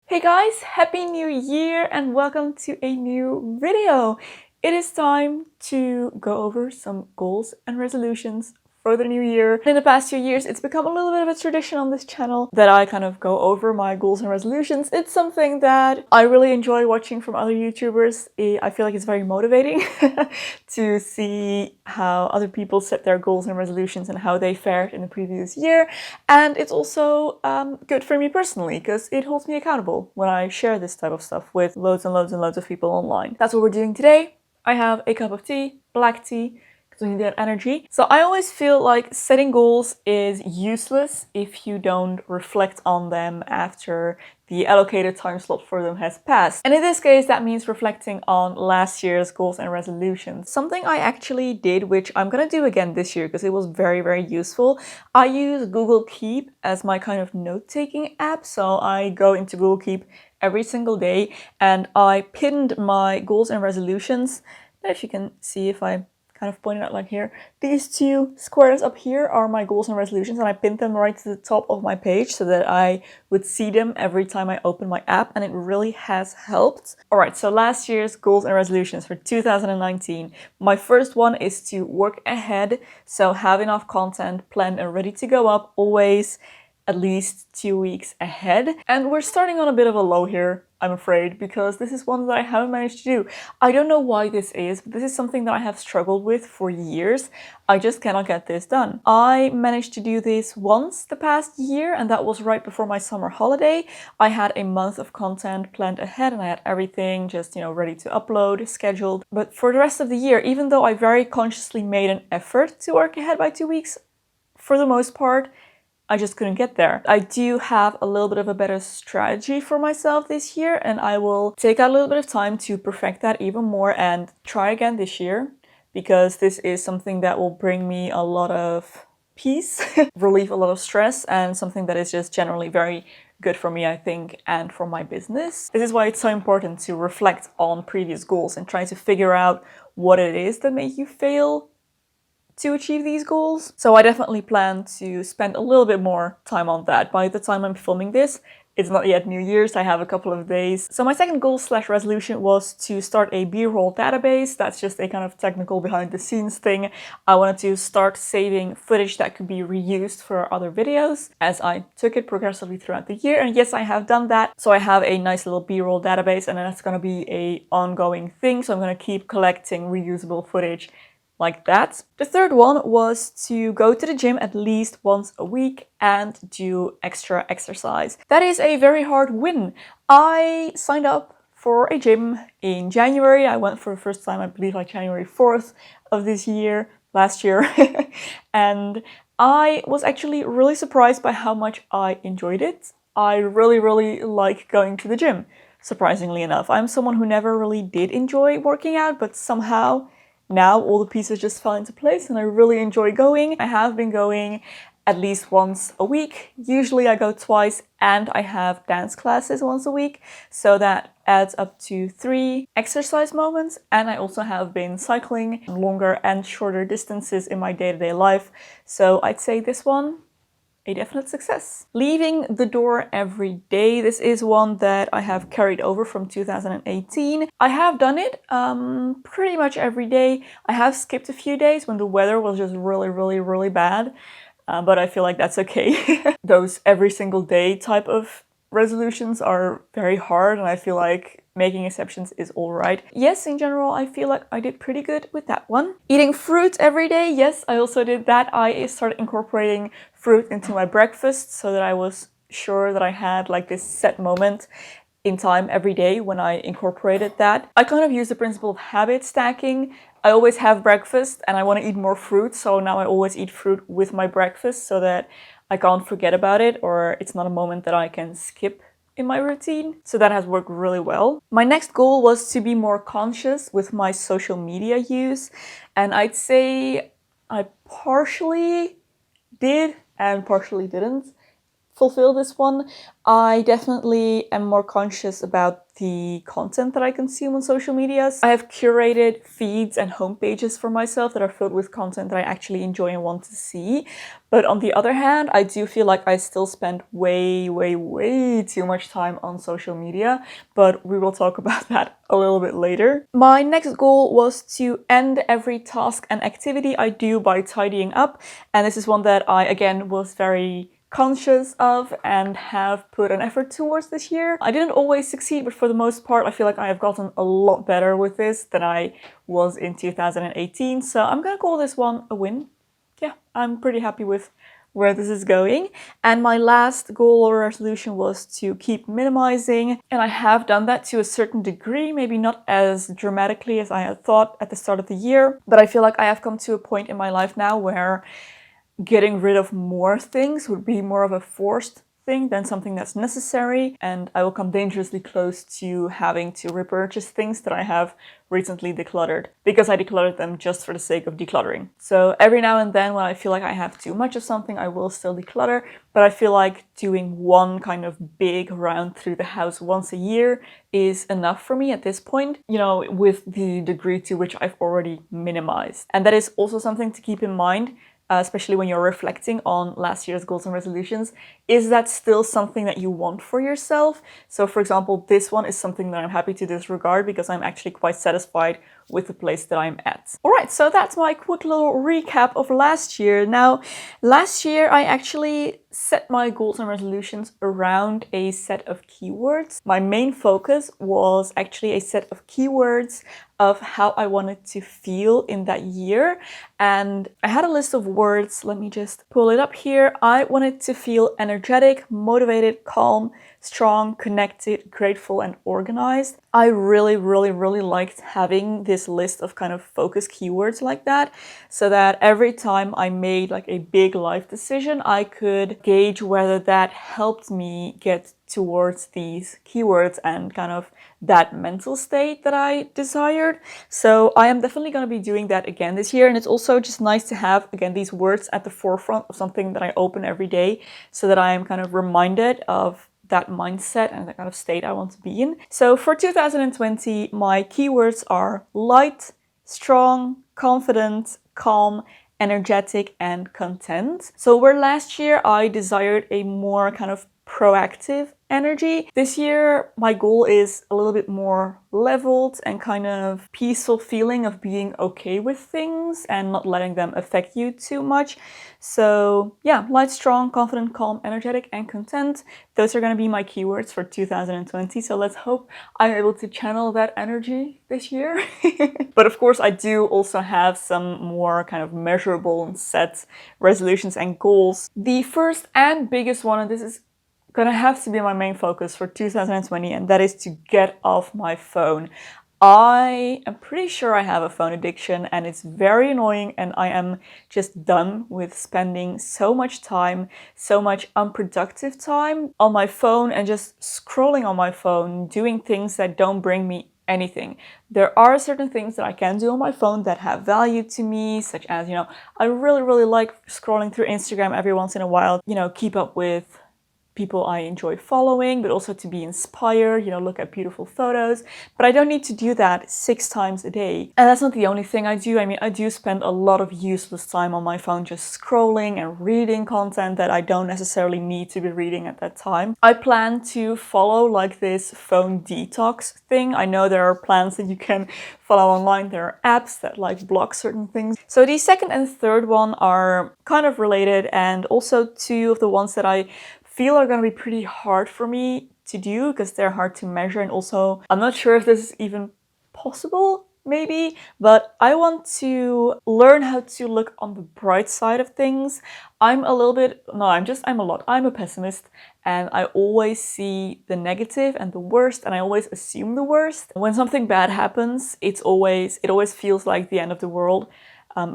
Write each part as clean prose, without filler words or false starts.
Hey guys, happy new year and welcome to a new video. It is time to go over some goals and resolutions for the new year. In the past few years, it's become a little bit of a tradition on this channel that I kind of go over my goals and resolutions. It's something that I really enjoy watching from other YouTubers. I feel like it's very motivating to see how other people set their goals and resolutions and how they fared in the previous year. And it's also good for me personally because it holds me accountable when I share this type of stuff with loads and loads and loads of people online. That's what we're doing today. I have a cup of tea, black tea, because we need that energy. So I always feel like setting goals is useless if you don't reflect on them after the allocated time slot for them has passed. And in this case, that means reflecting on last year's goals and resolutions. Something I actually did, which I'm gonna do again this year because it was very, very useful. I use Google Keep as my kind of note-taking app. So I go into Google Keep every single day and I pinned my goals and resolutions. If you can see, if I kind of pointed out like here, these two squares up here are my goals and resolutions, and I pinned them right to the top of my page so that I would see them every time I open my app, and it really has helped. Alright, so last year's goals and resolutions for 2019. My first one is to work ahead, so have enough content planned and ready to go up always at least 2 weeks ahead. And we're starting on a bit of a low here, I'm afraid, because this is one that I haven't managed to do. I don't know why this is, but this is something that I have struggled with for years. I just cannot get this done. I managed to do this once the past year, and that was right before my summer holiday. I had a month of content planned ahead and I had everything just, ready to upload, scheduled. But for the rest of the year, even though I very consciously made an effort to work ahead by 2 weeks, for the most part, I just couldn't get there. I do have a little bit of a better strategy for myself this year, and I will take out a little bit of time to perfect that even more and try again this year, because this is something that will bring me a lot of peace, relieve a lot of stress, and something that is just generally very good for me, I think, and for my business. This is why it's so important to reflect on previous goals and try to figure out what it is that made you fail to achieve these goals. So I definitely plan to spend a little bit more time on that. By the time I'm filming this, it's not yet New Year's, I have a couple of days. So my second goal / resolution was to start a B-roll database. That's just a kind of technical behind the scenes thing. I wanted to start saving footage that could be reused for other videos as I took it progressively throughout the year. And yes, I have done that. So I have a nice little B-roll database, and that's gonna be an ongoing thing. So I'm gonna keep collecting reusable footage like that. The third one was to go to the gym at least once a week and do extra exercise. That is a very hard win. I signed up for a gym in January. I went for the first time, I believe, like January 4th of this year, last year. And I was actually really surprised by how much I enjoyed it. I really, really like going to the gym, surprisingly enough. I'm someone who never really did enjoy working out, but somehow now all the pieces just fell into place and I really enjoy going. I have been going at least once a week. Usually I go twice, and I have dance classes once a week. So that adds up to 3 exercise moments. And I also have been cycling longer and shorter distances in my day-to-day life. So I'd say this one, a definite success. Leaving the door every day. This is one that I have carried over from 2018. I have done it pretty much every day. I have skipped a few days when the weather was just really, really, really bad. But I feel like that's okay. Those every single day type of resolutions are very hard, and I feel like making exceptions is all right. Yes, in general, I feel like I did pretty good with that one. Eating fruit every day. Yes, I also did that. I started incorporating fruit into my breakfast so that I was sure that I had like this set moment in time every day when I incorporated that. I kind of use the principle of habit stacking. I always have breakfast and I want to eat more fruit, so now I always eat fruit with my breakfast so that I can't forget about it, or it's not a moment that I can skip in my routine. So that has worked really well. My next goal was to be more conscious with my social media use, and I'd say I partially did and partially didn't. fulfill this one. I definitely am more conscious about the content that I consume on social media. I have curated feeds and homepages for myself that are filled with content that I actually enjoy and want to see. But on the other hand, I do feel like I still spend way too much time on social media, but we will talk about that a little bit later. My next goal was to end every task and activity I do by tidying up, and this is one that I, again, was very conscious of and have put an effort towards this year. I didn't always succeed, but for the most part, I feel like I have gotten a lot better with this than I was in 2018. So I'm gonna call this one a win. Yeah, I'm pretty happy with where this is going. And my last goal or resolution was to keep minimizing. And I have done that to a certain degree, maybe not as dramatically as I had thought at the start of the year. But I feel like I have come to a point in my life now where getting rid of more things would be more of a forced thing than something that's necessary, and I will come dangerously close to having to repurchase things that I have recently decluttered because I decluttered them just for the sake of decluttering. So every now and then when I feel like I have too much of something, I will still declutter, but I feel like doing one kind of big round through the house once a year is enough for me at this point, you know, with the degree to which I've already minimized. And that is also something to keep in mind, especially when you're reflecting on last year's goals and resolutions. Is that still something that you want for yourself? So for example, this one is something that I'm happy to disregard because I'm actually quite satisfied with the place that I'm at. All right, so that's my quick little recap of last year. Now, last year I actually set my goals and resolutions around a set of keywords. My main focus was actually a set of keywords of how I wanted to feel in that year. And I had a list of words. Let me just pull it up here. I wanted to feel energetic, motivated, calm, strong, connected, grateful, and organized. I really liked having this list of kind of focus keywords like that, so that every time I made like a big life decision, I could gauge whether that helped me get towards these keywords and kind of that mental state that I desired. So I am definitely going to be doing that again this year. And it's also just nice to have, again, these words at the forefront of something that I open every day so that I am kind of reminded of that mindset and the kind of state I want to be in. So for 2020, my keywords are light, strong, confident, calm, energetic, and content. So where last year I desired a more kind of proactive energy, this year my goal is a little bit more leveled and kind of peaceful feeling of being okay with things and not letting them affect you too much. So yeah, light, strong, confident, calm, energetic, and content. Those are going to be my keywords for 2020. So let's hope I'm able to channel that energy this year. But of course, I do also have some more kind of measurable and set resolutions and goals. The first and biggest one, and this is gonna have to be my main focus for 2020, and that is to get off my phone. I am pretty sure I have a phone addiction and it's very annoying, and I am just done with spending so much time, so much unproductive time on my phone and just scrolling on my phone, doing things that don't bring me anything. There are certain things that I can do on my phone that have value to me, such as, you know, I really like scrolling through Instagram every once in a while, you know, keep up with people I enjoy following, but also to be inspired, you know, look at beautiful photos. But I don't need to do that 6 times a day. And that's not the only thing I do. I mean, I do spend a lot of useless time on my phone just scrolling and reading content that I don't necessarily need to be reading at that time. I plan to follow like this phone detox thing. I know there are plans that you can follow online. There are apps that like block certain things. So the second and third one are kind of related, and also 2 of the ones that I feel are going to be pretty hard for me to do because they're hard to measure, and also I'm not sure if this is even possible, maybe, but I want to learn how to look on the bright side of things. I'm a pessimist, and I always see the negative and the worst, and I always assume the worst. When something bad happens, it always feels like the end of the world.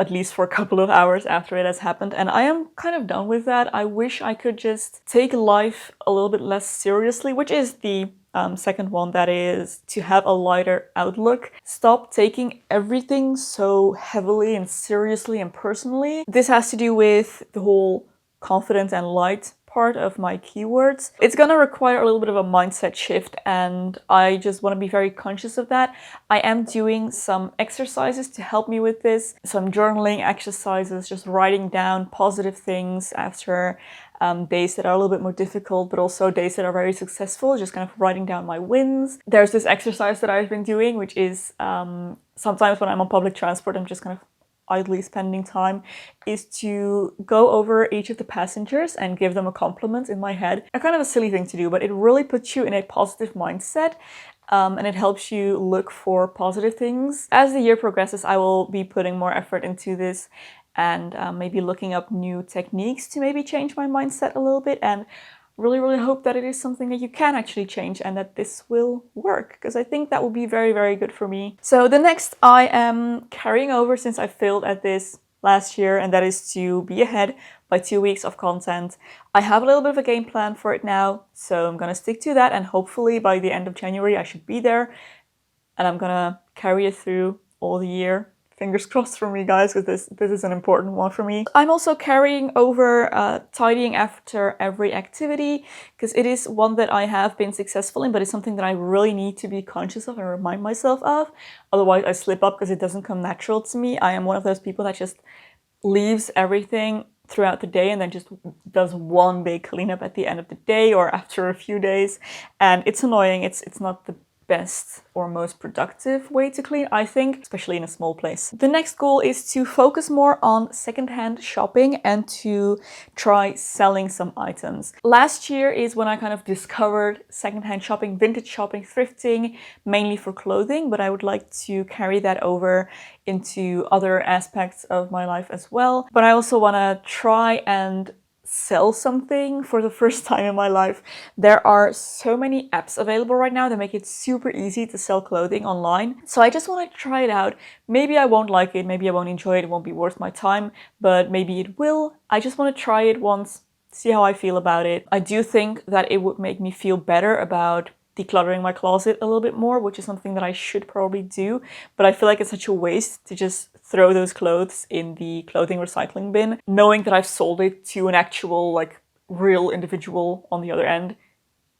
At least for a couple of hours after it has happened. And I am kind of done with that. I wish I could just take life a little bit less seriously, which is the second one, that is to have a lighter outlook. Stop taking everything so heavily and seriously and personally. This has to do with the whole confident and light part of my keywords. It's gonna require a little bit of a mindset shift, and I just want to be very conscious of that. I am doing some exercises to help me with this, some journaling exercises, just writing down positive things after days that are a little bit more difficult, but also days that are very successful, just kind of writing down my wins. There's this exercise that I've been doing, which is sometimes when I'm on public transport, I'm just kind of idly spending time, is to go over each of the passengers and give them a compliment in my head. A kind of a silly thing to do, but it really puts you in a positive mindset. And it helps you look for positive things. As the year progresses, I will be putting more effort into this and maybe looking up new techniques to maybe change my mindset a little bit, and really hope that it is something that you can actually change and that this will work, because I think that will be very good for me. So the next I am carrying over, since I failed at this last year, and that is to be ahead by 2 weeks of content. I have a little bit of a game plan for it now, so I'm gonna stick to that, and hopefully by the end of January I should be there, and I'm gonna carry it through all the year. Fingers crossed for me, guys, because this is an important one for me. I'm also carrying over tidying after every activity, because it is one that I have been successful in, but it's something that I really need to be conscious of and remind myself of. Otherwise I slip up because it doesn't come natural to me. I am one of those people that just leaves everything throughout the day and then just does one big cleanup at the end of the day or after a few days. And it's annoying. It's not the best or most productive way to clean, I think, especially in a small place. The next goal is to focus more on secondhand shopping and to try selling some items. Last year is when I kind of discovered secondhand shopping, vintage shopping, thrifting, mainly for clothing, but I would like to carry that over into other aspects of my life as well. But I also want to try and sell something for the first time in my life. There are so many apps available right now that make it super easy to sell clothing online. So I just want to try it out. Maybe I won't like it, maybe I won't enjoy it, it won't be worth my time, but maybe it will. I just want to try it once, see how I feel about it. I do think that it would make me feel better about decluttering my closet a little bit more, which is something that I should probably do, but I feel like it's such a waste to just throw those clothes in the clothing recycling bin, knowing that I've sold it to an actual, like, real individual on the other end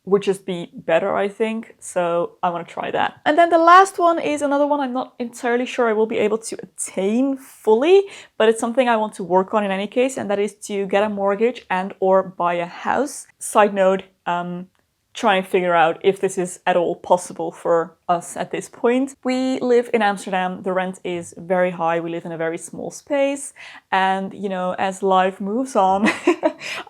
would just be better, I think. So I want to try that. And then the last one is another one I'm not entirely sure I will be able to attain fully, but it's something I want to work on in any case, and that is to get a mortgage and or buy a house. Side note, try and figure out if this is at all possible for us at this point. We live in Amsterdam, the rent is very high, we live in a very small space, and you know, as life moves on,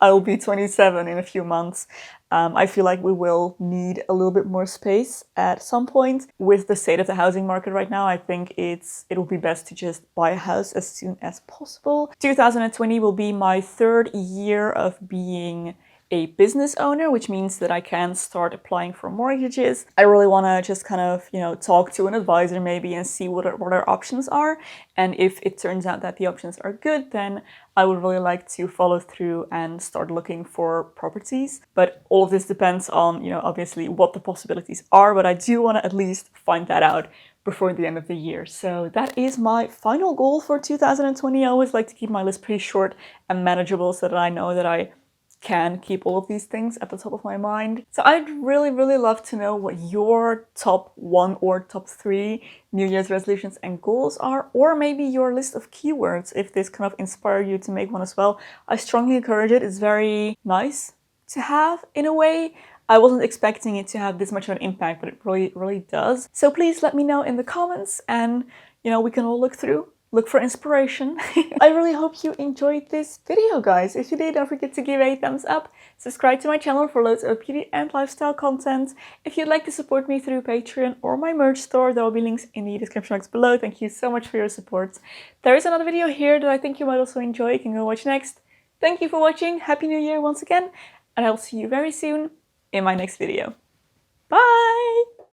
I will be 27 in a few months. I feel like we will need a little bit more space at some point. With the state of the housing market right now, I think it will be best to just buy a house as soon as possible. 2020 will be my 3rd year of being a business owner, which means that I can start applying for mortgages. I really want to just kind of, you know, talk to an advisor maybe and see what our options are. And if it turns out that the options are good, then I would really like to follow through and start looking for properties. But all of this depends on, you know, obviously what the possibilities are, but I do want to at least find that out before the end of the year. So that is my final goal for 2020. I always like to keep my list pretty short and manageable so that I know that I can keep all of these things at the top of my mind. So I'd really love to know what your top 1 or top 3 New Year's resolutions and goals are, or maybe your list of keywords, if this kind of inspired you to make one as well. I strongly encourage it. It's very nice to have in a way. I wasn't expecting it to have this much of an impact, but it really does. So please let me know in the comments, and you know, we can all look for inspiration. I really hope you enjoyed this video, guys. If you did, don't forget to give a thumbs up. Subscribe to my channel for loads of beauty and lifestyle content. If you'd like to support me through Patreon or my merch store, there will be links in the description box below. Thank you so much for your support. There is another video here that I think you might also enjoy. You can go watch next. Thank you for watching. Happy New Year once again, and I'll see you very soon in my next video. Bye!